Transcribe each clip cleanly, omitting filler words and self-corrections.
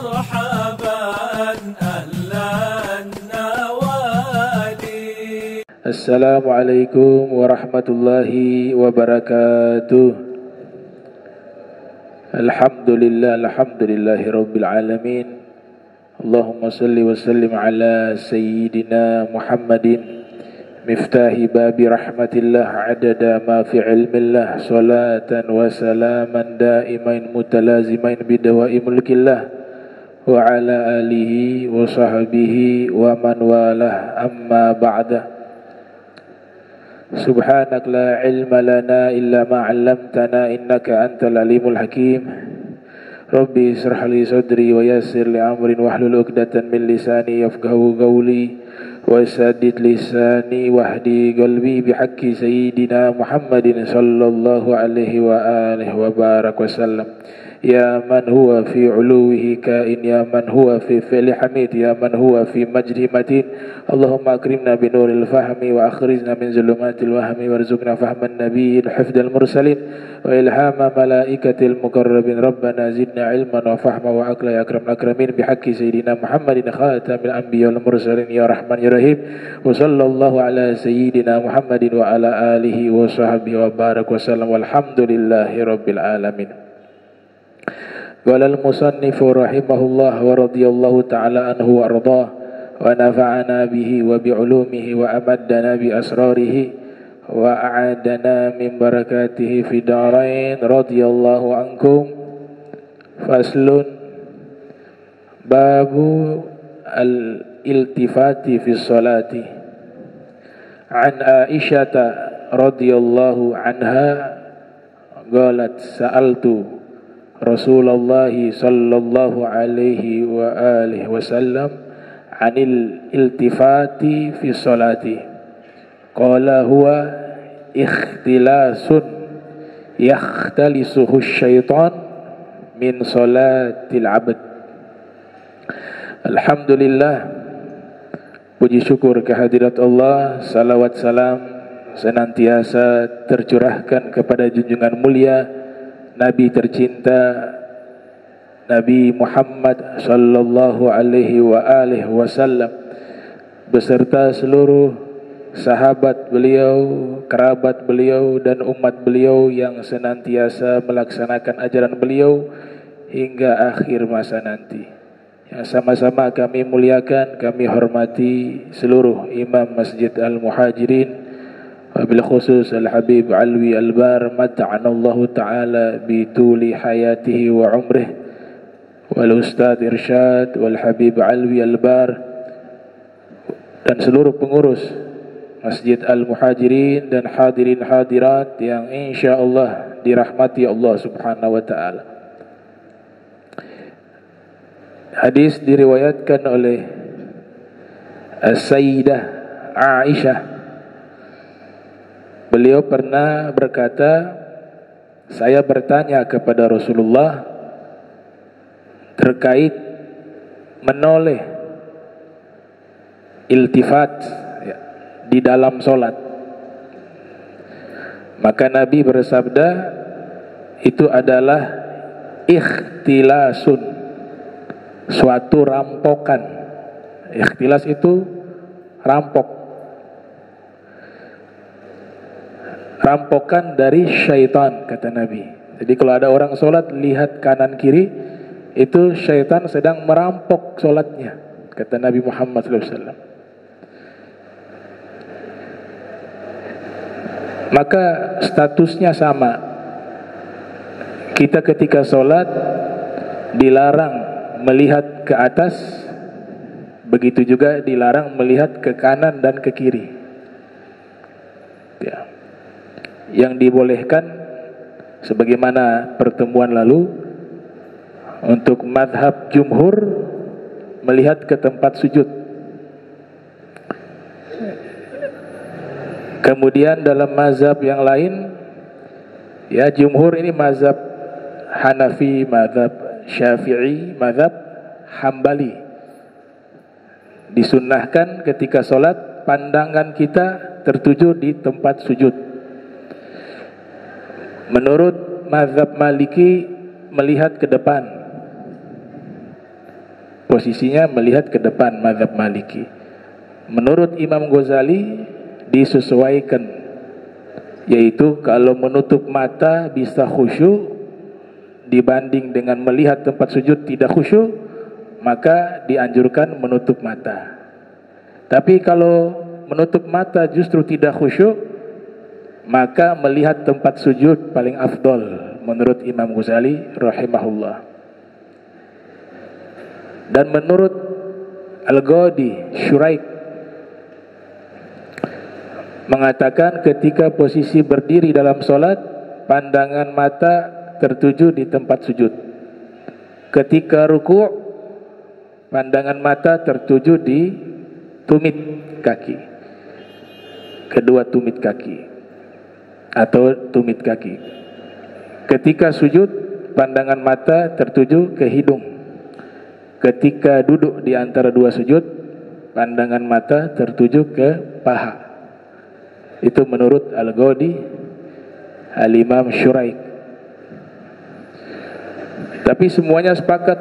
مرحبا أهلا النوادي. السلام عليكم ورحمة الله وبركاته. الحمد لله رب العالمين. اللهم صل وسلم على سيدنا محمد مفتاح باب رحمة الله عدد ما في علم الله، صلاة وسلاما دائمين متلازمين بدوام ملك الله وعلى آله وصحبه ومن والاه. أما بعد، سبحانك لا علم لنا إلا ما علمتنا إنك أنت العليم الحكيم. ربي اشرح لي صدري ويسر لي أمري واحلل عقدة من لساني يفقهوا قولي وسدد لساني واهدي قلبي بحق سيدنا محمد صلى الله عليه وآله وبارك وسلم. يا من هو في علوه كائن، يا من هو في فعل حميد، يا من هو في مجد متين. اللهم أكرمنا بنور الفهم وأخرجنا من ظلمات الوهم وارزقنا فهم النبي حفظ المرسلين وإلهام ملائكة المقربين. ربنا زدنا علما وفهما وعقلا يا أكرم الأكرمين بحق سيدنا محمد خاتم الأنبياء والمرسلين يا رحمن يا رحيم. وصلى الله على سيدنا محمد وعلى آله وصحبه وبارك وسلم والحمد لله رب العالمين. قال المصنف رحمه الله ورضي الله تعالى عنه وأرضاه ونفعنا به وبعلومه وأمدنا بأسراره وأعادنا من بركاته في دارين رضي الله عنكم. فصل باب الالتفات في الصلاة. عن عائشة رضي الله عنها قالت سألت رسول الله صلى الله عليه وآله وسلم عن الالتفات في الصلاة قال هو اختلاس يختلسه الشيطان من صلاة العبد. Alhamdulillah, puji syukur kehadirat Allah, salawat salam senantiasa tercurahkan kepada junjungan mulia Nabi tercinta Nabi Muhammad sallallahu alaihi wa alihi wasallam beserta seluruh sahabat beliau, kerabat beliau dan umat beliau yang senantiasa melaksanakan ajaran beliau hingga akhir masa nanti. Yang sama-sama kami muliakan, kami hormati seluruh imam Masjid Al-Muhajirin, wabil khusus Al-Habib Alwi Al-Bar mata'anallahu ta'ala bituli hayatihi wa umrih, wal Ustadz Irsyad wal Habib Alwi Al-Bar dan seluruh pengurus Masjid Al-Muhajirin dan hadirin hadirat yang insyaallah dirahmati Allah subhanahu wa ta'ala. Hadis diriwayatkan oleh As-Sayyidah Aisyah. Beliau pernah berkata, saya bertanya kepada Rasulullah terkait menoleh iltifat ya, di dalam solat. Maka Nabi bersabda, itu adalah ikhtilasun, suatu rampokan. Ikhtilas itu rampok, rampokan dari syaitan, kata Nabi. Jadi kalau ada orang sholat lihat kanan kiri, itu syaitan sedang merampok sholatnya, kata Nabi Muhammad SAW. Maka statusnya sama. Kita ketika sholat dilarang melihat ke atas, begitu juga dilarang melihat ke kanan dan ke kiri ya. Yang dibolehkan sebagaimana pertemuan lalu untuk madhab jumhur melihat ke tempat sujud. Kemudian dalam mazhab yang lain ya, jumhur ini mazhab Hanafi, mazhab Syafi'i, mazhab Hambali, disunnahkan ketika sholat pandangan kita tertuju di tempat sujud. Menurut mazhab Maliki melihat ke depan, posisinya melihat ke depan, mazhab Maliki. Menurut Imam Ghazali disesuaikan, yaitu kalau menutup mata bisa khusyuk dibanding dengan melihat tempat sujud tidak khusyuk, maka dianjurkan menutup mata. Tapi kalau menutup mata justru tidak khusyuk, maka melihat tempat sujud paling afdol menurut Imam Ghazali rahimahullah. Dan menurut Al-Ghadi Syuraik mengatakan ketika posisi berdiri dalam solat, pandangan mata tertuju di tempat sujud. Ketika ruku', pandangan mata tertuju di tumit kaki, kedua tumit kaki atau tumit kaki. Ketika sujud, pandangan mata tertuju ke hidung. Ketika duduk di antara dua sujud, pandangan mata tertuju ke paha. Itu menurut Al-Ghadi, Al-Imam Syuraik. Tapi semuanya sepakat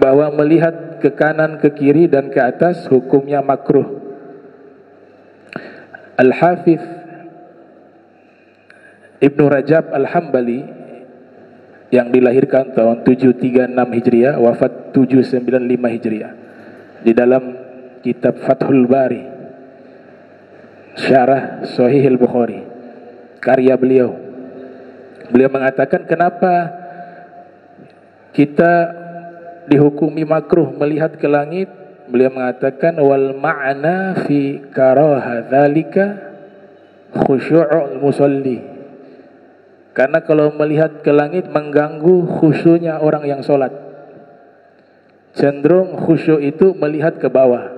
bahwa melihat ke kanan, ke kiri dan ke atas hukumnya makruh. Al-Hafidh Ibnu Rajab Al-Hambali yang dilahirkan tahun 736 Hijriah, wafat 795 Hijriah, di dalam kitab Fathul Bari, Syarah Sahih Al-Bukhari, karya beliau mengatakan kenapa kita dihukumi makruh melihat ke langit. Beliau mengatakan wal ma'na fi karaha dzalika khusyu'ul musalli. Karena kalau melihat ke langit mengganggu khusyuknya orang yang sholat. Cenderung khusyuk itu melihat ke bawah.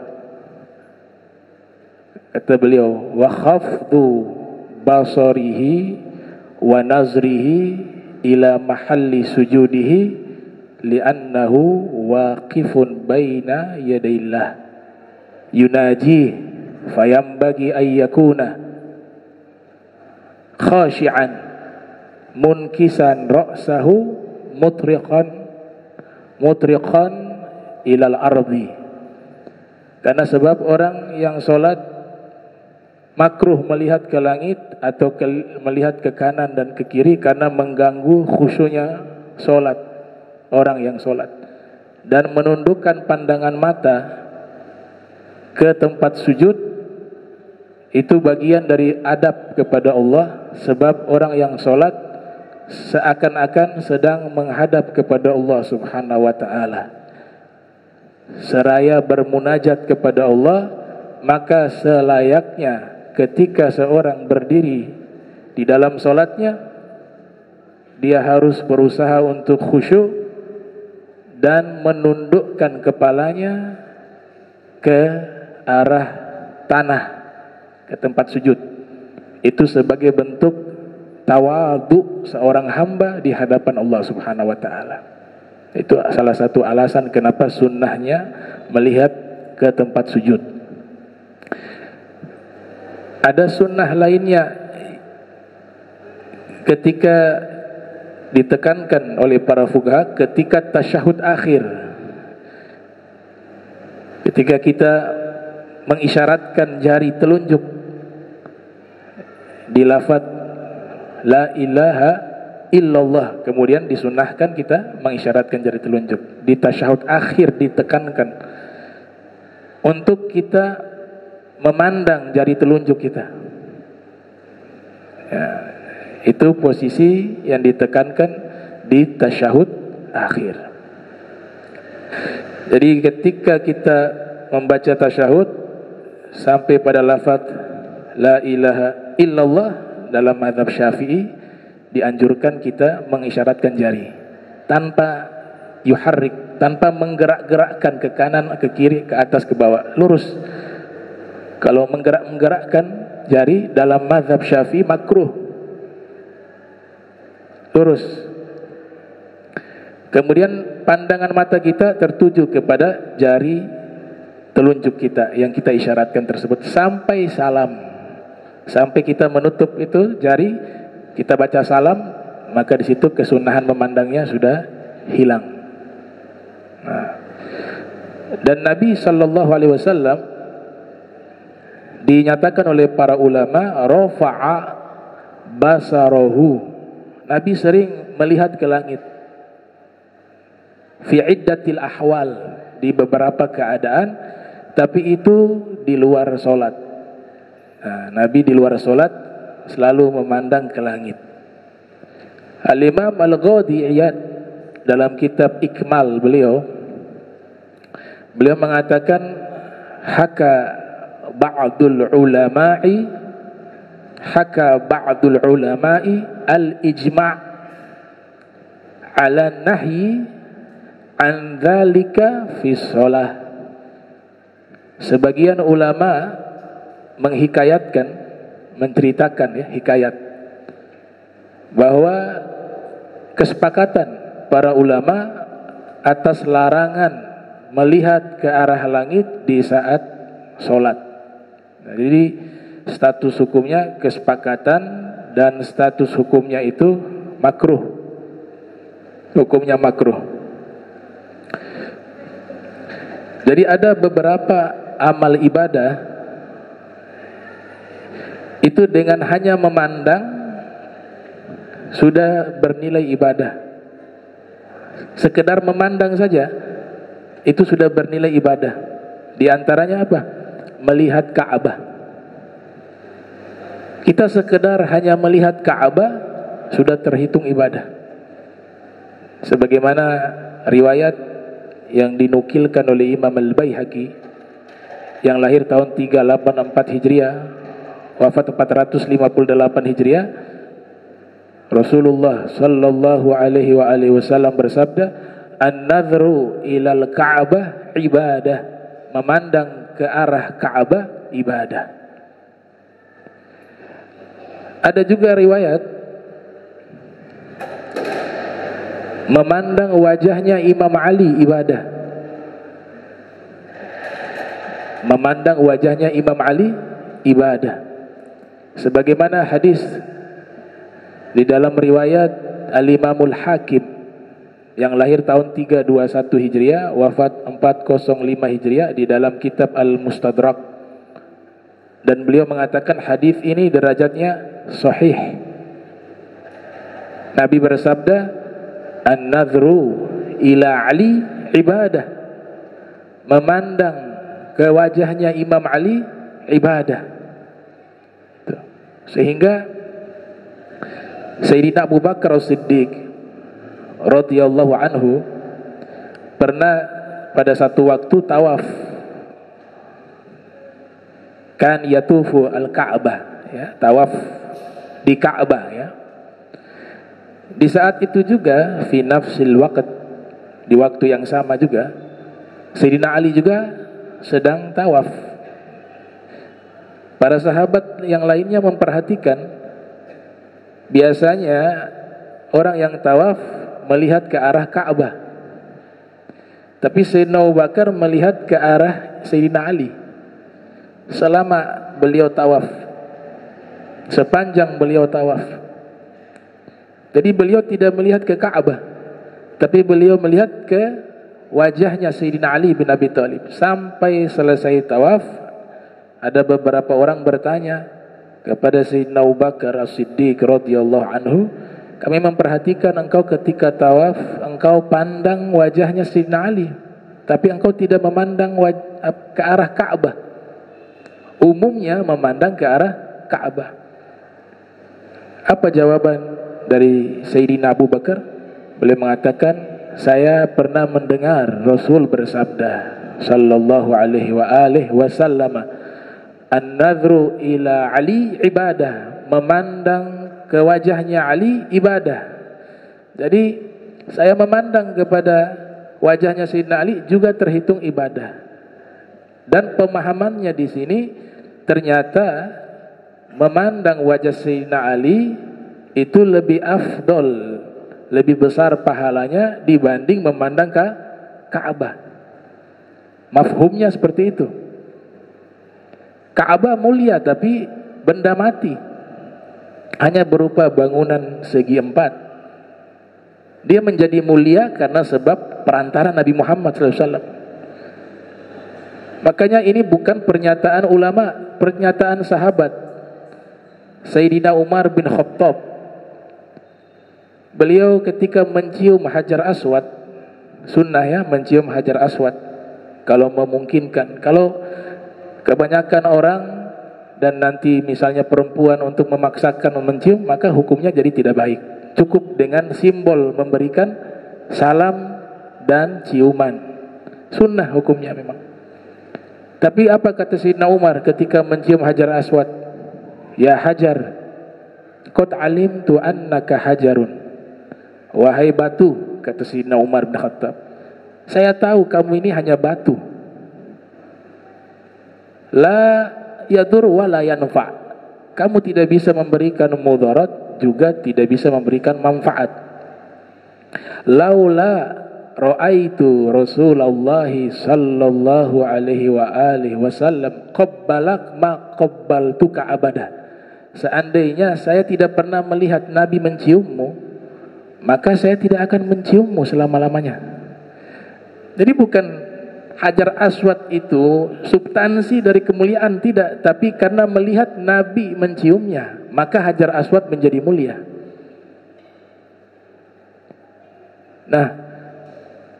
Kata beliau, wa khafdu basarihi wa nazrihi ila mahalli sujudihi li'annahu waqifun baina yadaillah yunaji fayambagi ayyakuna khashi'an munkisan ra'sahu mutriqan ilal ardi. Karena sebab orang yang sholat makruh melihat ke langit atau melihat ke kanan dan ke kiri karena mengganggu khusyuknya sholat orang yang sholat, dan menundukkan pandangan mata ke tempat sujud itu bagian dari adab kepada Allah. Sebab orang yang sholat seakan-akan sedang menghadap kepada Allah Subhanahu wa ta'ala. Seraya bermunajat kepada Allah, maka selayaknya ketika seorang berdiri di dalam sholatnya, dia harus berusaha untuk khusyuk dan menundukkan kepalanya ke arah tanah, ke tempat sujud. Itu sebagai bentuk tawadhu seorang hamba di hadapan Allah Subhanahu wa ta'ala. Itu salah satu alasan kenapa sunnahnya melihat ke tempat sujud. Ada sunnah lainnya ketika ditekankan oleh para fuqaha ketika tasyahud akhir. Ketika kita mengisyaratkan jari telunjuk di lafaz la ilaha illallah, kemudian disunnahkan kita mengisyaratkan jari telunjuk. Di tasyahud akhir ditekankan untuk kita memandang jari telunjuk kita. Ya, itu posisi yang ditekankan di tasyahud akhir. Jadi ketika kita membaca tasyahud sampai pada lafaz la ilaha illallah, dalam mazhab Syafi'i dianjurkan kita mengisyaratkan jari tanpa yuharrik, tanpa menggerak-gerakkan ke kanan, ke kiri, ke atas, ke bawah, lurus. Kalau menggerak-gerakkan jari dalam mazhab Syafi'i makruh, lurus. Kemudian pandangan mata kita tertuju kepada jari telunjuk kita yang kita isyaratkan tersebut sampai salam. Sampai kita menutup itu jari, kita baca salam, maka di situ kesunahan memandangnya sudah hilang. Nah, Dan Nabi sallallahu alaihi wasallam dinyatakan oleh para ulama rafa'a basarahu. Nabi sering melihat ke langit fi iddatil ahwal, di beberapa keadaan, tapi itu di luar solat. Nabi di luar solat selalu memandang ke langit. Al-Imam Al-Ghadiyat dalam kitab Ikmal beliau mengatakan haka ba'dul ulama'i al-ijma' ala nahyi an dzalika fi shalah. Sebagian ulama menghikayatkan, menceritakan hikayat bahwa kesepakatan para ulama atas larangan melihat ke arah langit di saat sholat. Jadi status hukumnya kesepakatan dan status hukumnya itu makruh. Hukumnya makruh. Jadi ada beberapa amal ibadah itu dengan hanya memandang sudah bernilai ibadah. Sekedar memandang saja itu sudah bernilai ibadah. Di antaranya apa? Melihat Ka'bah. Kita sekedar hanya melihat Ka'bah sudah terhitung ibadah. Sebagaimana riwayat yang dinukilkan oleh Imam Al-Baihaqi yang lahir tahun 384 Hijriah, wafat 458 Hijriah, Rasulullah sallallahu alaihi wasallam bersabda, "An-nadhru ilal Ka'bah ibadah." Memandang ke arah Ka'bah ibadah. Ada juga riwayat memandang wajahnya Imam Ali ibadah. Memandang wajahnya Imam Ali ibadah. Sebagaimana hadis di dalam riwayat Al-Imamul Hakim yang lahir tahun 321 Hijriah, wafat 405 Hijriah, di dalam kitab Al-Mustadrak. Dan beliau mengatakan hadis ini derajatnya sahih. Nabi bersabda, "An-nadhru ila Ali ibadah." Memandang ke wajahnya Imam Ali ibadah. Sehingga Sayyidina Abu Bakar As-Siddiq radhiyallahu anhu pernah pada satu waktu tawaf, kan yatufu al-Ka'bah, ya, tawaf di Ka'bah, ya. Di saat itu juga fi nafsil waqt, di waktu yang sama juga Sayyidina Ali juga sedang tawaf. Para sahabat yang lainnya memperhatikan, biasanya orang yang tawaf melihat ke arah Ka'bah, tapi Sayyidina Abu Bakar melihat ke arah Sayyidina Ali selama beliau tawaf, sepanjang beliau tawaf. Jadi beliau tidak melihat ke Ka'bah, tapi beliau melihat ke wajahnya Sayyidina Ali bin Abi Thalib. Sampai selesai tawaf, ada beberapa orang bertanya kepada Sayyidina Abu Bakar As-Siddiq radhiyallahu anhu, "Kami memperhatikan engkau ketika tawaf, engkau pandang wajahnya Sayyidina Ali, tapi engkau tidak memandang ke arah Ka'bah. Umumnya memandang ke arah Ka'bah." Apa jawaban dari Sayyidina Abu Bakar? Beliau mengatakan, "Saya pernah mendengar Rasul bersabda sallallahu alaihi wasallam, an-nadhru ila Ali ibadah." Memandang ke wajahnya Ali ibadah. Jadi saya memandang kepada wajahnya Sayyidina Ali juga terhitung ibadah. Dan pemahamannya di sini ternyata memandang wajah Sayyidina Ali itu lebih afdol, lebih besar pahalanya dibanding memandang ke Ka'bah. Mafhumnya seperti itu. Ka'bah mulia tapi benda mati, hanya berupa bangunan segi empat. Dia menjadi mulia karena sebab perantara Nabi Muhammad SAW. Makanya ini bukan pernyataan ulama, pernyataan sahabat. Sayyidina Umar bin Khattab, beliau ketika mencium Hajar Aswad, sunnah ya, mencium Hajar Aswad kalau memungkinkan. Kalau kebanyakan orang dan nanti misalnya perempuan untuk memaksakan mencium, maka hukumnya jadi tidak baik. Cukup dengan simbol memberikan salam dan ciuman, sunnah hukumnya memang. Tapi apa kata Sayyidina Umar ketika mencium Hajar Aswad? Ya Hajar, qad alimtu annaka hajarun. Wahai batu, kata Sayyidina Umar bin Khattab, saya tahu kamu ini hanya batu. La yadur wa la yanfa. Kamu tidak bisa memberikan mudarat, juga tidak bisa memberikan manfaat. Laula ra'aitu Rasulullah sallallahu alaihi wa alihi wasallam qabbalak ma qabbaltuka abada. Seandainya saya tidak pernah melihat Nabi menciummu, maka saya tidak akan menciummu selama-lamanya. Jadi bukan Hajar Aswad itu substansi dari kemuliaan, tidak, tapi karena melihat Nabi menciumnya, maka Hajar Aswad menjadi mulia. Nah,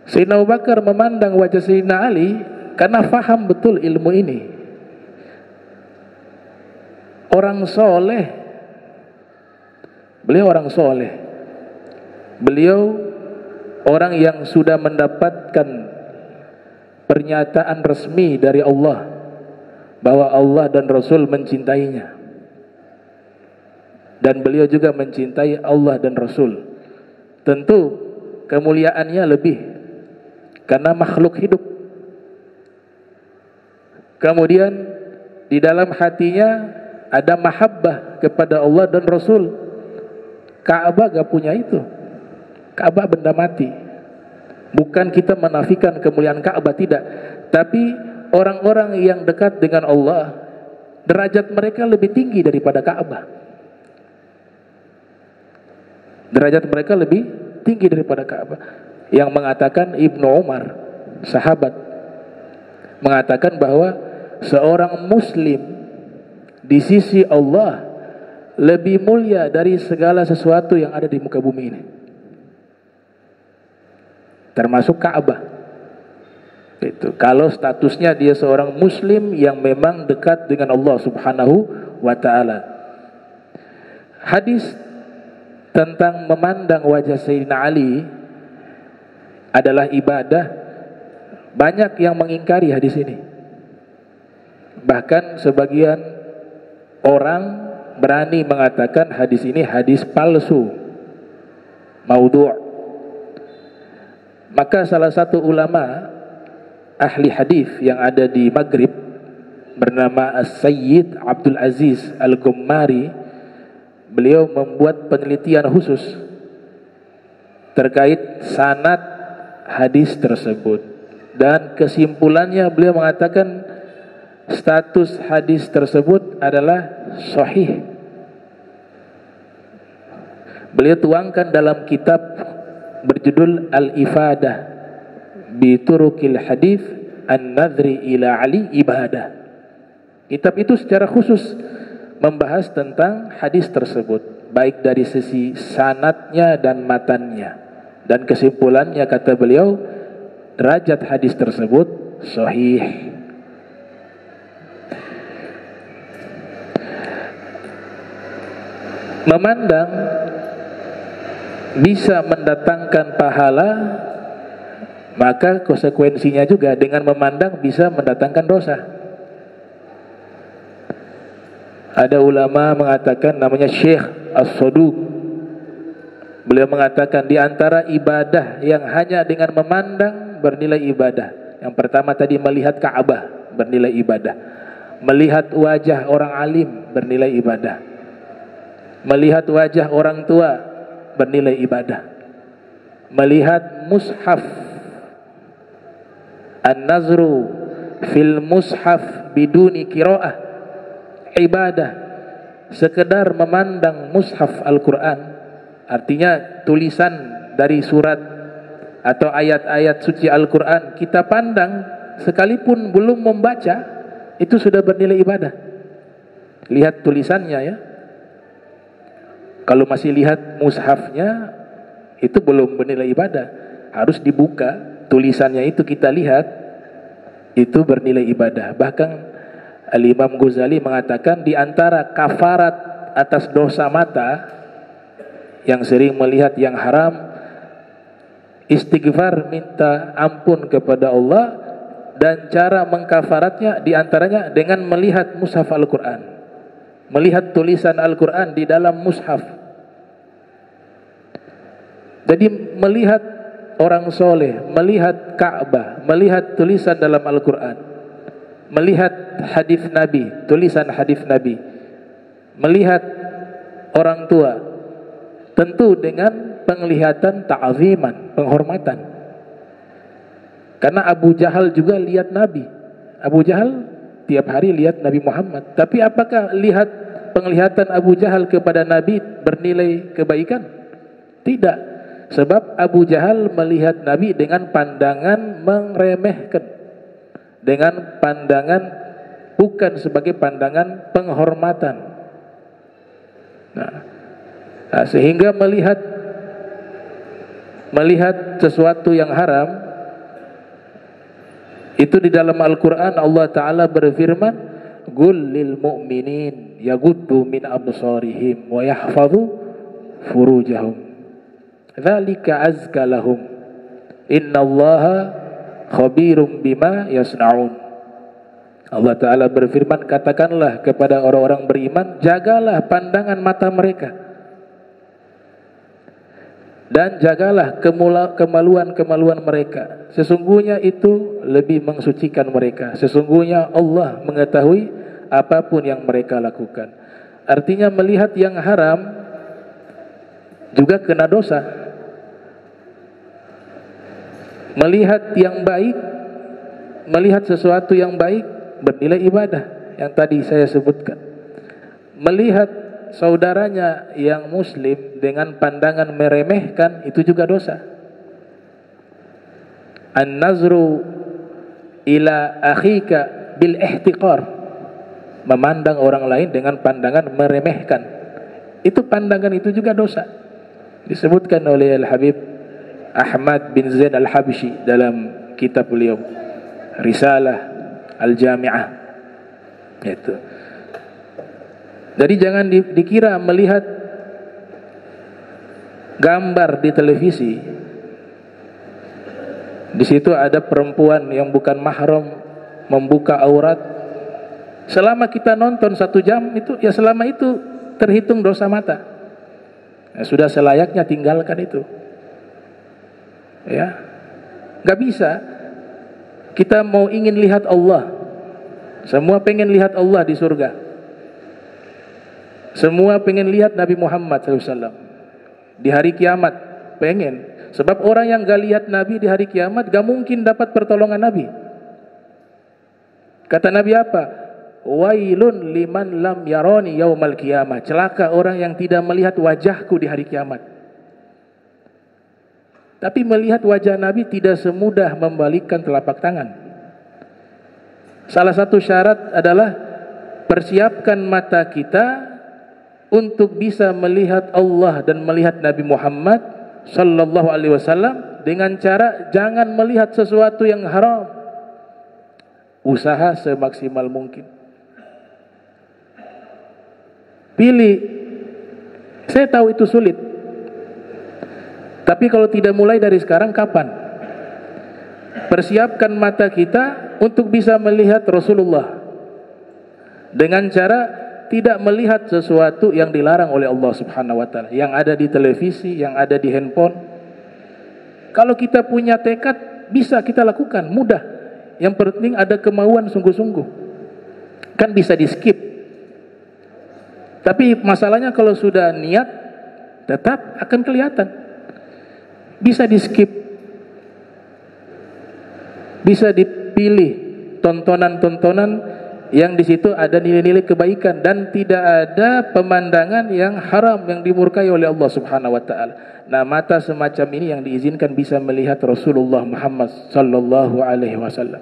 Sayyidina Abu Bakar memandang wajah Sayyidina Ali karena faham betul ilmu ini. Orang soleh, beliau orang soleh, beliau orang yang sudah mendapatkan pernyataan resmi dari Allah bahwa Allah dan Rasul mencintainya, dan beliau juga mencintai Allah dan Rasul. Tentu kemuliaannya lebih karena makhluk hidup. Kemudian di dalam hatinya ada mahabbah kepada Allah dan Rasul. Ka'bah gak punya itu. Ka'bah benda mati. Bukan kita menafikan kemuliaan Ka'bah, tidak. Tapi orang-orang yang dekat dengan Allah, derajat mereka lebih tinggi daripada Ka'bah. Derajat mereka lebih tinggi daripada Ka'bah. Yang mengatakan Ibnu Umar, sahabat, mengatakan bahwa seorang muslim di sisi Allah lebih mulia dari segala sesuatu yang ada di muka bumi ini, termasuk Ka'bah. Itu kalau statusnya dia seorang muslim yang memang dekat dengan Allah Subhanahu wa taala. Hadis tentang memandang wajah Sayyidina Ali adalah ibadah, banyak yang mengingkari hadis ini. Bahkan sebagian orang berani mengatakan hadis ini hadis palsu, maudhu'. Maka salah satu ulama ahli hadis yang ada di Maghrib bernama As-Sayyid Abdul Aziz Al-Gummari, beliau membuat penelitian khusus terkait sanad hadis tersebut, dan kesimpulannya beliau mengatakan status hadis tersebut adalah sahih. Beliau tuangkan dalam kitab berjudul Al-Ifadah bi Turukil Hadis An-Nadhri ila Ali Ibadah. Kitab itu secara khusus membahas tentang hadis tersebut, baik dari sisi sanadnya dan matannya. Dan kesimpulannya, kata beliau, derajat hadis tersebut sahih. Memandang bisa mendatangkan pahala, maka konsekuensinya juga dengan memandang bisa mendatangkan dosa. Ada ulama mengatakan, namanya Syekh As-Saduq, beliau mengatakan di antara ibadah yang hanya dengan memandang bernilai ibadah, yang pertama tadi melihat Ka'bah bernilai ibadah, melihat wajah orang alim bernilai ibadah, melihat wajah orang tua bernilai ibadah, melihat mushaf, an-nazru fil mushaf biduni qiraah, ibadah. Sekedar memandang mushaf Al-Quran, artinya tulisan dari surat atau ayat-ayat suci Al-Quran, kita pandang sekalipun belum membaca itu sudah bernilai ibadah. Lihat tulisannya ya. Kalau masih lihat mushafnya itu belum bernilai ibadah. Harus dibuka, tulisannya itu kita lihat, itu bernilai ibadah. Bahkan Al-Imam Ghazali mengatakan di antara kafarat atas dosa mata yang sering melihat yang haram, istighfar, minta ampun kepada Allah, dan cara mengkafaratnya diantaranya dengan melihat mushaf Al-Quran, melihat tulisan Al-Quran di dalam mushaf. Jadi melihat orang soleh, melihat Ka'bah, melihat tulisan dalam Al-Quran, melihat hadis Nabi, tulisan hadis Nabi, melihat orang tua, tentu dengan penglihatan ta'ziman, penghormatan. Karena Abu Jahal juga lihat Nabi. Abu Jahal tiap hari lihat Nabi Muhammad. Tapi apakah penglihatan Abu Jahal kepada Nabi bernilai kebaikan? Tidak. Sebab Abu Jahal melihat Nabi dengan pandangan meremehkan, dengan pandangan bukan sebagai pandangan penghormatan. Nah, sehingga melihat sesuatu yang haram itu di dalam Al-Quran Allah Ta'ala berfirman, "Qul lil mu'minin yaghuddu min absarihim wa yahfadhu furujahum. Dzalika azka lahum. Innallaha khabirum bima yasnaun." Allah Ta'ala berfirman, katakanlah kepada orang-orang beriman, jagalah pandangan mata mereka dan jagalah kemaluan-kemaluan mereka. Sesungguhnya itu lebih mensucikan mereka. Sesungguhnya Allah mengetahui apapun yang mereka lakukan. Artinya melihat yang haram juga kena dosa. Melihat yang baik, melihat sesuatu yang baik bernilai ibadah yang tadi saya sebutkan. Melihat saudaranya yang muslim dengan pandangan meremehkan itu juga dosa. An-nazru ila akhika bil ihtiqar, memandang orang lain dengan pandangan meremehkan, itu pandangan itu juga dosa. Disebutkan oleh Al-Habib Ahmad bin Zain Al-Habsyi dalam kitab beliau Risalah Al-Jami'ah. Itu. Jadi jangan dikira melihat gambar di televisi, di situ ada perempuan yang bukan mahram membuka aurat, selama kita nonton 1 jam itu, ya selama itu terhitung dosa mata. Ya, sudah selayaknya tinggalkan itu. Ya, nggak bisa. Kita mau ingin lihat Allah, semua pengen lihat Allah di surga. Semua pengen lihat Nabi Muhammad SAW di hari kiamat, pengen. Sebab orang yang gak lihat Nabi di hari kiamat gak mungkin dapat pertolongan Nabi. Kata Nabi apa? Wailun liman lam yaroni yaumal qiyamah. Celaka orang yang tidak melihat wajahku di hari kiamat. Tapi melihat wajah Nabi tidak semudah membalikkan telapak tangan. Salah satu syarat adalah persiapkan mata kita untuk bisa melihat Allah dan melihat Nabi Muhammad sallallahu alaihi wasallam dengan cara jangan melihat sesuatu yang haram. Usaha semaksimal mungkin. Pilih. Saya tahu itu sulit. Tapi kalau tidak mulai dari sekarang, kapan? Persiapkan mata kita untuk bisa melihat Rasulullah dengan cara tidak melihat sesuatu yang dilarang oleh Allah Subhanahu wa taala, yang ada di televisi, yang ada di handphone. Kalau kita punya tekad, bisa kita lakukan, mudah. Yang penting ada kemauan sungguh-sungguh. Kan bisa di-skip. Tapi masalahnya kalau sudah niat, tetap akan kelihatan. Bisa di-skip. Bisa dipilih tontonan-tontonan yang di situ ada nilai-nilai kebaikan dan tidak ada pemandangan yang haram yang dimurkai oleh Allah Subhanahu wa taala. Nah, mata semacam ini yang diizinkan bisa melihat Rasulullah Muhammad sallallahu alaihi wasallam.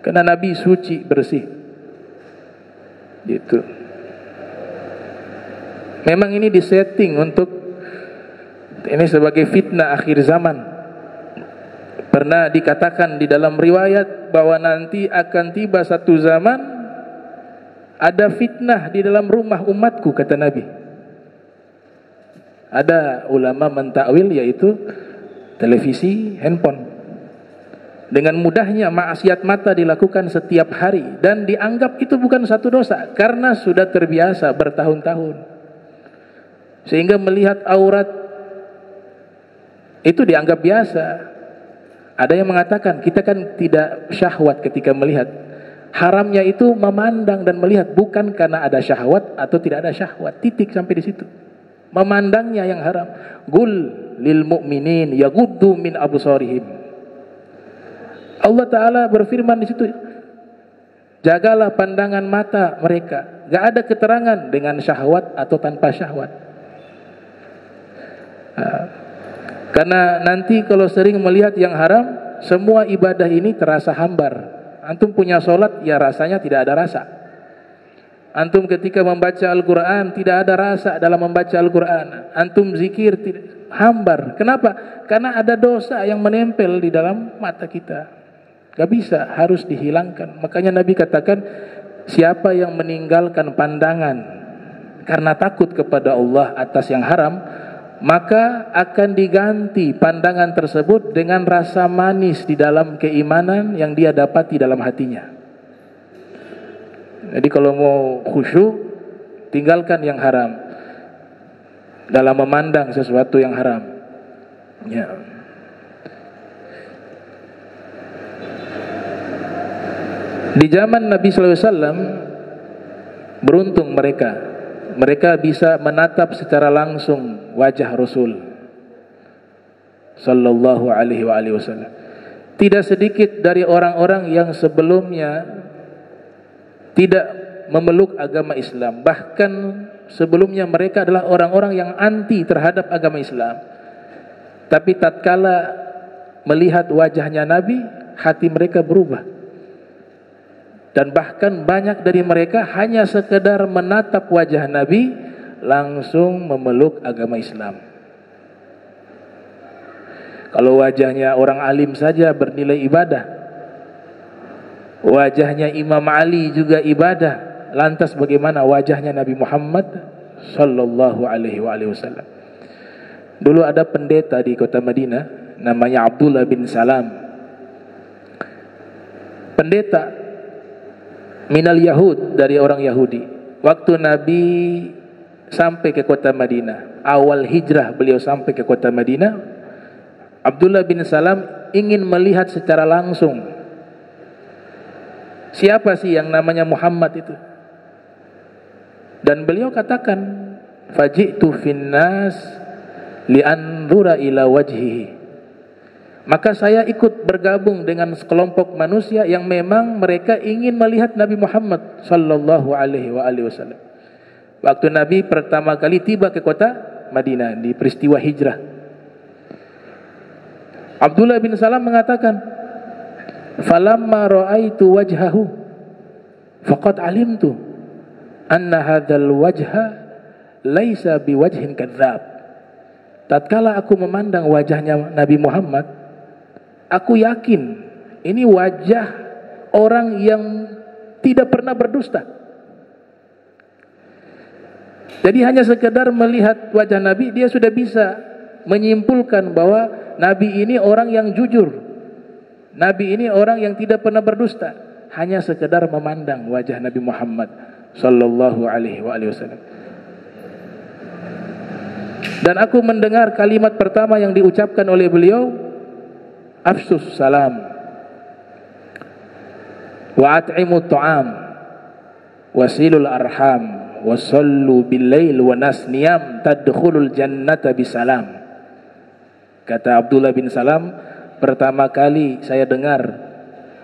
Karena Nabi suci, bersih. Gitu. Memang ini disetting untuk ini sebagai fitnah akhir zaman. Pernah dikatakan di dalam riwayat bahwa nanti akan tiba satu zaman ada fitnah di dalam rumah umatku, kata Nabi. Ada ulama mentakwil yaitu televisi, handphone. Dengan mudahnya maksiat mata dilakukan setiap hari dan dianggap itu bukan satu dosa karena sudah terbiasa bertahun-tahun. Sehingga melihat aurat itu dianggap biasa. Ada yang mengatakan kita kan tidak syahwat ketika melihat. Haramnya itu memandang dan melihat, bukan karena ada syahwat atau tidak ada syahwat. Titik sampai di situ. Memandangnya yang haram. Qul lil mu'minin yaghuddu min absarihim. Allah Ta'ala berfirman di situ, jagalah pandangan mata mereka. Gak ada keterangan dengan syahwat atau tanpa syahwat. Karena nanti kalau sering melihat yang haram, semua ibadah ini terasa hambar. Antum punya solat, ya rasanya tidak ada rasa. Antum ketika membaca Al-Quran, tidak ada rasa dalam membaca Al-Quran. Antum zikir, hambar. Kenapa? Karena ada dosa yang menempel di dalam mata kita. Gak bisa, harus dihilangkan. Makanya Nabi katakan, siapa yang meninggalkan pandangan karena takut kepada Allah atas yang haram, maka akan diganti pandangan tersebut dengan rasa manis di dalam keimanan yang dia dapati dalam hatinya. Jadi kalau mau khusyuk, tinggalkan yang haram dalam memandang sesuatu yang haram. Ya. Di zaman Nabi SAW, beruntung mereka bisa menatap secara langsung wajah Rasul Sallallahu Alaihi Wasallam. Tidak sedikit dari orang-orang yang sebelumnya tidak memeluk agama Islam, bahkan sebelumnya mereka adalah orang-orang yang anti terhadap agama Islam, tapi tatkala melihat wajahnya Nabi, hati mereka berubah. Dan bahkan banyak dari mereka hanya sekedar menatap wajah Nabi langsung memeluk agama Islam. Kalau wajahnya orang alim saja bernilai ibadah, wajahnya Imam Ali juga ibadah, lantas bagaimana wajahnya Nabi Muhammad Sallallahu Alaihi Wasallam? Dulu ada pendeta di kota Madinah namanya Abdullah bin Salam. Pendeta minal Yahud, dari orang Yahudi. Waktu Nabi sampai ke kota Madinah, awal hijrah beliau sampai ke kota Madinah, Abdullah bin Salam ingin melihat secara langsung siapa sih yang namanya Muhammad itu. Dan beliau katakan, faji'tu finnas li'anzura ila wajhihi. Maka saya ikut bergabung dengan sekelompok manusia yang memang mereka ingin melihat Nabi Muhammad Sallallahu Alaihi Wasallam. Waktu Nabi pertama kali tiba ke kota Madinah di peristiwa hijrah, Abdullah bin Salam mengatakan, falamma ra'aitu wajhahu faqad alimtu anna hadzal wajha laisa biwajhin kadzdzab. Tatkala aku memandang wajahnya Nabi Muhammad, aku yakin ini wajah orang yang tidak pernah berdusta. Jadi hanya sekedar melihat wajah Nabi, dia sudah bisa menyimpulkan bahwa Nabi ini orang yang jujur, Nabi ini orang yang tidak pernah berdusta. Hanya sekedar memandang wajah Nabi Muhammad Sallallahu Alaihi Wasallam. Dan aku mendengar kalimat pertama yang diucapkan oleh beliau, afsus salam wa at'imu ta'am wasilul arham wasallu bil-lail wa nas niyam tadkhulul jannata bisalam. Kata Abdullah bin Salam, pertama kali saya dengar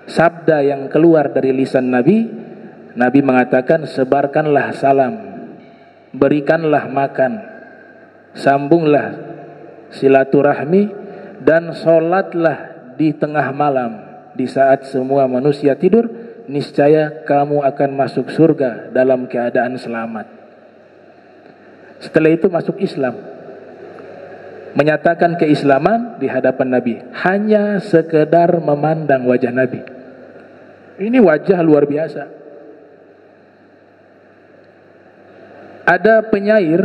sabda yang keluar dari lisan Nabi, Nabi mengatakan, sebarkanlah salam, berikanlah makan, sambunglah silaturahmi, dan sholatlah di tengah malam di saat semua manusia tidur, niscaya kamu akan masuk surga dalam keadaan selamat. Setelah itu masuk Islam, menyatakan keislaman di hadapan Nabi, hanya sekedar memandang wajah Nabi. Ini wajah luar biasa. Ada penyair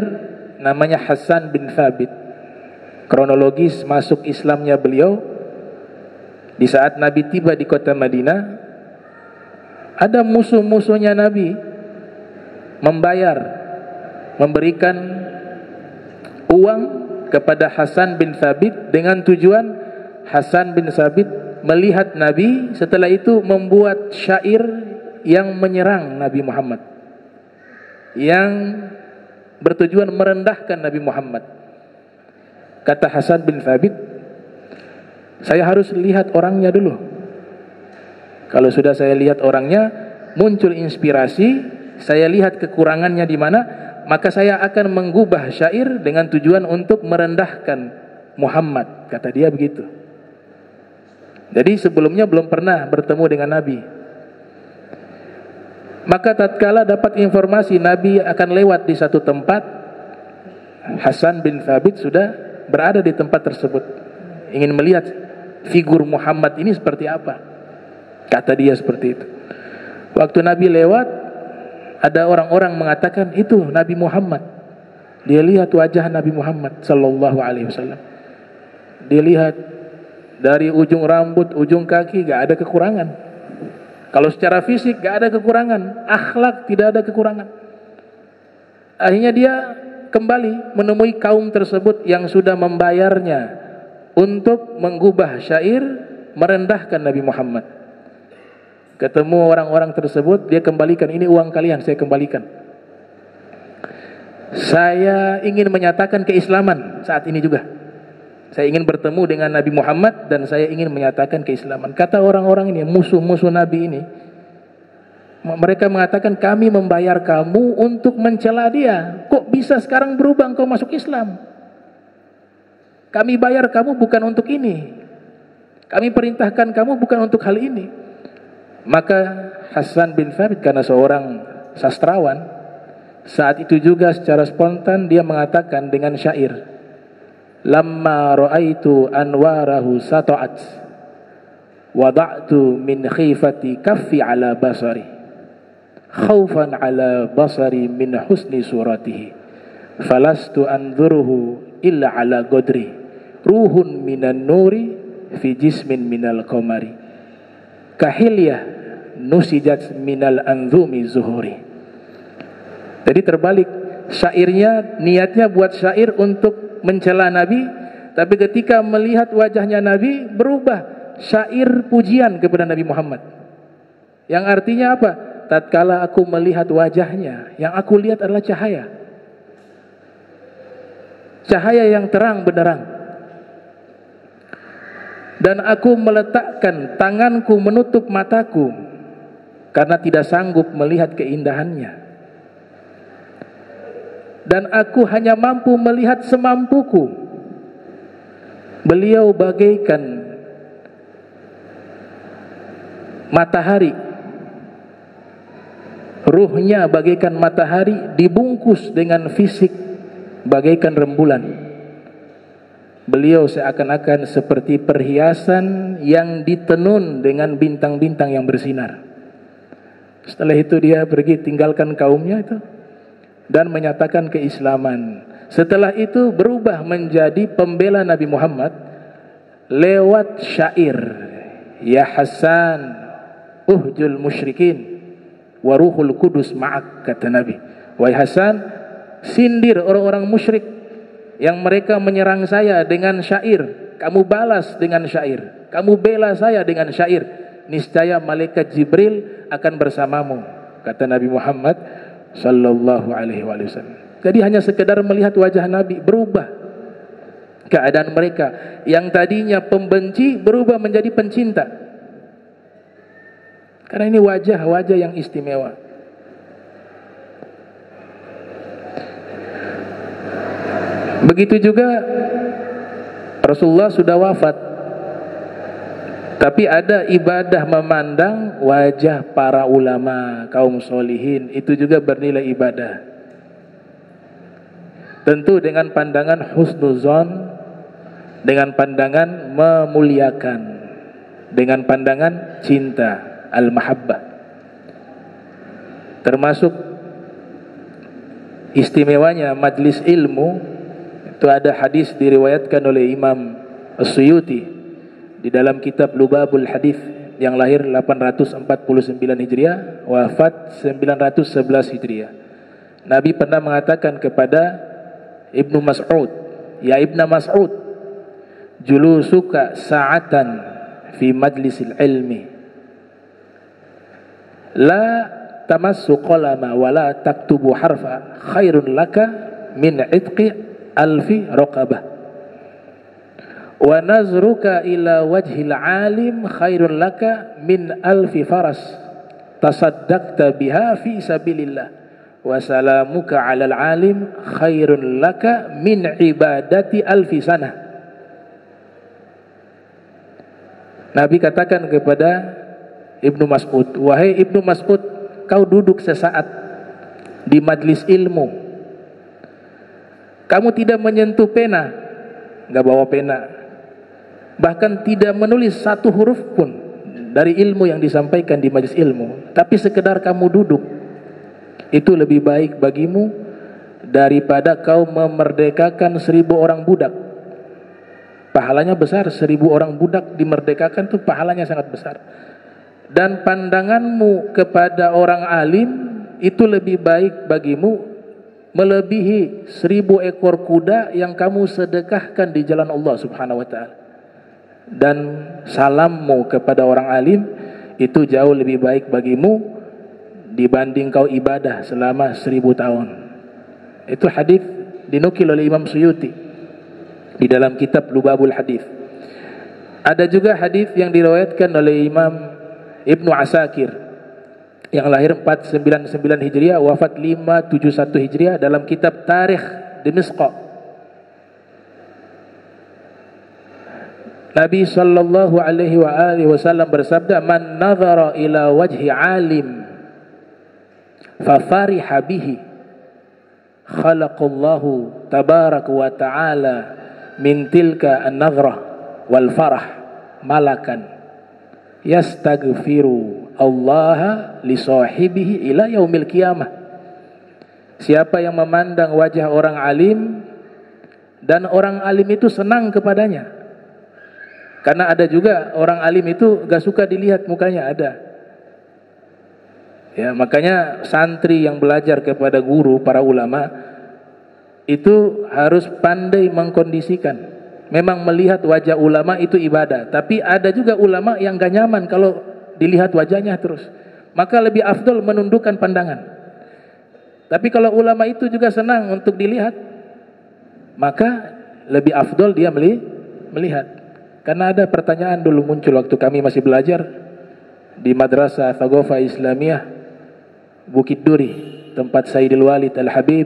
namanya Hasan bin Thabit. Kronologis masuk Islamnya beliau, di saat Nabi tiba di kota Madinah, ada musuh-musuhnya Nabi memberikan uang kepada Hasan bin Thabit dengan tujuan Hasan bin Thabit melihat Nabi, setelah itu membuat syair yang menyerang Nabi Muhammad, yang bertujuan merendahkan Nabi Muhammad. Kata Hasan bin Thabit, saya harus lihat orangnya dulu. Kalau sudah saya lihat orangnya, muncul inspirasi, saya lihat kekurangannya di mana, maka saya akan mengubah syair dengan tujuan untuk merendahkan Muhammad. Kata dia begitu. Jadi sebelumnya belum pernah bertemu dengan Nabi. Maka tatkala dapat informasi Nabi akan lewat di satu tempat, Hasan bin Thabit sudah berada di tempat tersebut, ingin melihat figur Muhammad ini seperti apa. Kata dia seperti itu. Waktu Nabi lewat, ada orang-orang mengatakan itu Nabi Muhammad. Dia lihat wajah Nabi Muhammad sallallahu alaihi wasallam. Dia lihat dari ujung rambut, ujung kaki, gak ada kekurangan. Kalau secara fisik gak ada kekurangan, akhlak tidak ada kekurangan. Akhirnya dia kembali menemui kaum tersebut yang sudah membayarnya untuk mengubah syair merendahkan Nabi Muhammad. Ketemu orang-orang tersebut, dia kembalikan, ini uang kalian, saya kembalikan. Saya ingin menyatakan keislaman saat ini juga. Saya ingin bertemu dengan Nabi Muhammad dan saya ingin menyatakan keislaman. Kata orang-orang ini, musuh-musuh Nabi ini, mereka mengatakan, kami membayar kamu untuk mencela dia. Kok bisa sekarang berubah engkau masuk Islam? Kami bayar kamu bukan untuk ini. Kami perintahkan kamu bukan untuk hal ini. Maka Hasan bin Thabit karena seorang sastrawan, saat itu juga secara spontan dia mengatakan dengan syair, lamma ra'aitu anwarahu sata'at wada'tu min khifati kaffi ala basari khaufan ala basari min husni suratihi falastu anzuruhu illa ala godri ruhun minan nuri fi jismin minal qamari kahilyah nusijat minal anzumi zuhuri. Jadi terbalik, syairnya niatnya buat syair untuk mencela Nabi, tapi ketika melihat wajahnya Nabi berubah syair pujian kepada Nabi Muhammad. Yang artinya apa? Tatkala aku melihat wajahnya, yang aku lihat adalah cahaya. Cahaya yang terang benderang. Dan aku meletakkan tanganku menutup mataku karena tidak sanggup melihat keindahannya. Dan aku hanya mampu melihat semampuku. Beliau bagaikan matahari, ruhnya bagaikan matahari, dibungkus dengan fisik bagaikan rembulan. Beliau seakan-akan seperti perhiasan yang ditenun dengan bintang-bintang yang bersinar. Setelah itu dia pergi tinggalkan kaumnya itu dan menyatakan keislaman. Setelah itu berubah menjadi pembela Nabi Muhammad lewat syair, ya Hasan uhjul musyrikin wa ruhul kudus ma'ak, kata Nabi. Wahai Hasan, sindir orang-orang musyrik yang mereka menyerang saya dengan syair, kamu balas dengan syair, kamu bela saya dengan syair, niscaya malaikat Jibril akan bersamamu, kata Nabi Muhammad sallallahu alaihi wasallam. Jadi hanya sekedar melihat wajah Nabi, berubah keadaan mereka yang tadinya pembenci berubah menjadi pencinta. Karena ini wajah-wajah yang istimewa. Begitu juga Rasulullah sudah wafat. Tapi ada ibadah memandang wajah para ulama, kaum solihin, itu juga bernilai ibadah. Tentu dengan pandangan husnuzon, dengan pandangan memuliakan, dengan pandangan cinta, al-mahabbah. Termasuk istimewanya majlis ilmu, itu ada hadis diriwayatkan oleh Imam As-Suyuti di dalam kitab Lubabul Hadis, yang lahir 849 Hijriah, wafat 911 Hijriah. Nabi pernah mengatakan kepada Ibnu Mas'ud, "Ya Ibnu Mas'ud, julusuka sa'atan fi majlisil ilmi la tamassu qalama wa la taktubu harfa khairun laka min itqi alfi raqabah. Wa nazruka ila wajhil alim khairun laka min alfi faras tasaddaqta biha fi sabilillah wa salamuka alal alim khairun laka min ibadati alfi sana." Nabi katakan kepada Ibnu Mas'ud, "Wahai Ibnu Mas'ud, kau duduk sesaat di majlis ilmu, kamu tidak menyentuh pena, enggak bawa pena, bahkan tidak menulis satu huruf pun dari ilmu yang disampaikan di majlis ilmu, tapi sekedar kamu duduk, itu lebih baik bagimu daripada kau memerdekakan 1000 orang budak." Pahalanya besar, 1000 orang budak dimerdekakan itu pahalanya sangat besar. Dan pandanganmu kepada orang alim itu lebih baik bagimu melebihi 1000 ekor kuda yang kamu sedekahkan di jalan Allah Subhanahu wa taala. Dan salammu kepada orang alim itu jauh lebih baik bagimu dibanding kau ibadah selama 1000 tahun. Itu hadis dinukil oleh Imam Suyuti di dalam kitab Lubabul Hadis. Ada juga hadis yang diriwayatkan oleh Imam Ibnu Asakir yang lahir 499 Hijriah, wafat 571 Hijriah, dalam kitab Tarikh Dimishq. Nabi sallallahu alaihi wa alihi wasallam bersabda, "Man nadhara ila wajhi alim fa fariha bihi khalaqallahu tabaraka wa ta'ala min tilka an-nadhrah wal farah malakan yastaghfiru Allah li sahibihi ila yaumil qiyamah." Siapa yang memandang wajah orang alim dan orang alim itu senang kepadanya. Karena ada juga orang alim itu gak suka dilihat mukanya, ada. Ya, makanya santri yang belajar kepada guru, para ulama, itu harus pandai mengkondisikan. Memang melihat wajah ulama itu ibadah, tapi ada juga ulama yang gak nyaman kalau dilihat wajahnya terus. Maka lebih afdol menundukkan pandangan. Tapi kalau ulama itu juga senang untuk dilihat, maka lebih afdol dia melihat. Karena ada pertanyaan dulu muncul waktu kami masih belajar di Madrasah Thaqafah Islamiyah Bukit Duri, tempat Sayyidil Walid Al-Habib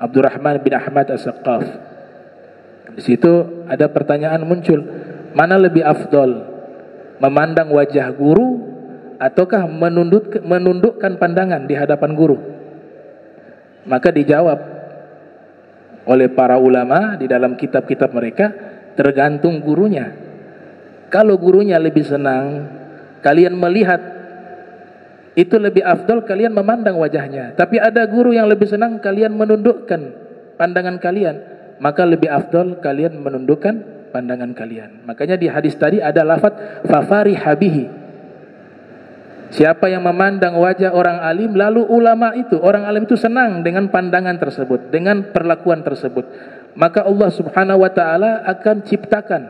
Abdurrahman bin Ahmad As-Saqqaf. Di situ ada pertanyaan muncul, mana lebih afdol, memandang wajah guru ataukah menundukkan pandangan di hadapan guru? Maka dijawab oleh para ulama di dalam kitab-kitab mereka, tergantung gurunya. Kalau gurunya lebih senang kalian melihat, itu lebih afdol kalian memandang wajahnya. Tapi ada guru yang lebih senang kalian menundukkan pandangan kalian, maka lebih afdol kalian menundukkan pandangan kalian. Makanya di hadis tadi ada lafaz fafariha bihi. Siapa yang memandang wajah orang alim, lalu ulama itu, orang alim itu senang dengan pandangan tersebut, dengan perlakuan tersebut, maka Allah Subhanahu wa ta'ala akan ciptakan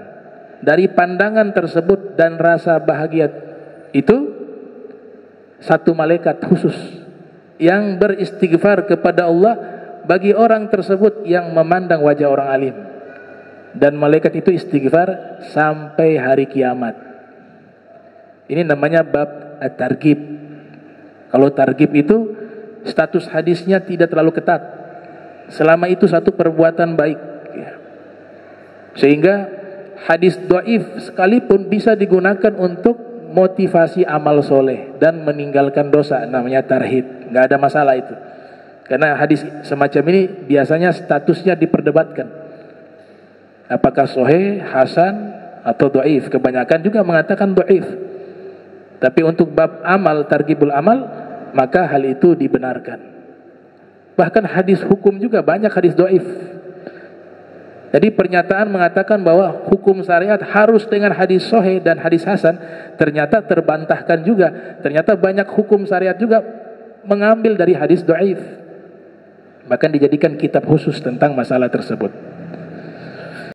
dari pandangan tersebut dan rasa bahagia itu satu malaikat khusus yang beristighfar kepada Allah bagi orang tersebut yang memandang wajah orang alim. Dan malaikat itu istighfar sampai hari kiamat. Ini namanya bab at-targhib. Kalau targhib itu status hadisnya tidak terlalu ketat, selama itu satu perbuatan baik, sehingga hadis dhaif sekalipun bisa digunakan untuk motivasi amal soleh dan meninggalkan dosa, namanya tarhib, nggak ada masalah itu. Karena hadis semacam ini biasanya statusnya diperdebatkan, apakah sahih, hasan atau dhaif. Kebanyakan juga mengatakan dhaif. Tapi untuk bab amal, targhibul amal, maka hal itu dibenarkan. Bahkan hadis hukum juga banyak hadis dhaif. Jadi pernyataan mengatakan bahwa hukum syariat harus dengan hadis sahih dan hadis hasan, ternyata terbantahkan juga. Ternyata banyak hukum syariat juga mengambil dari hadis dhaif. Bahkan dijadikan kitab khusus tentang masalah tersebut.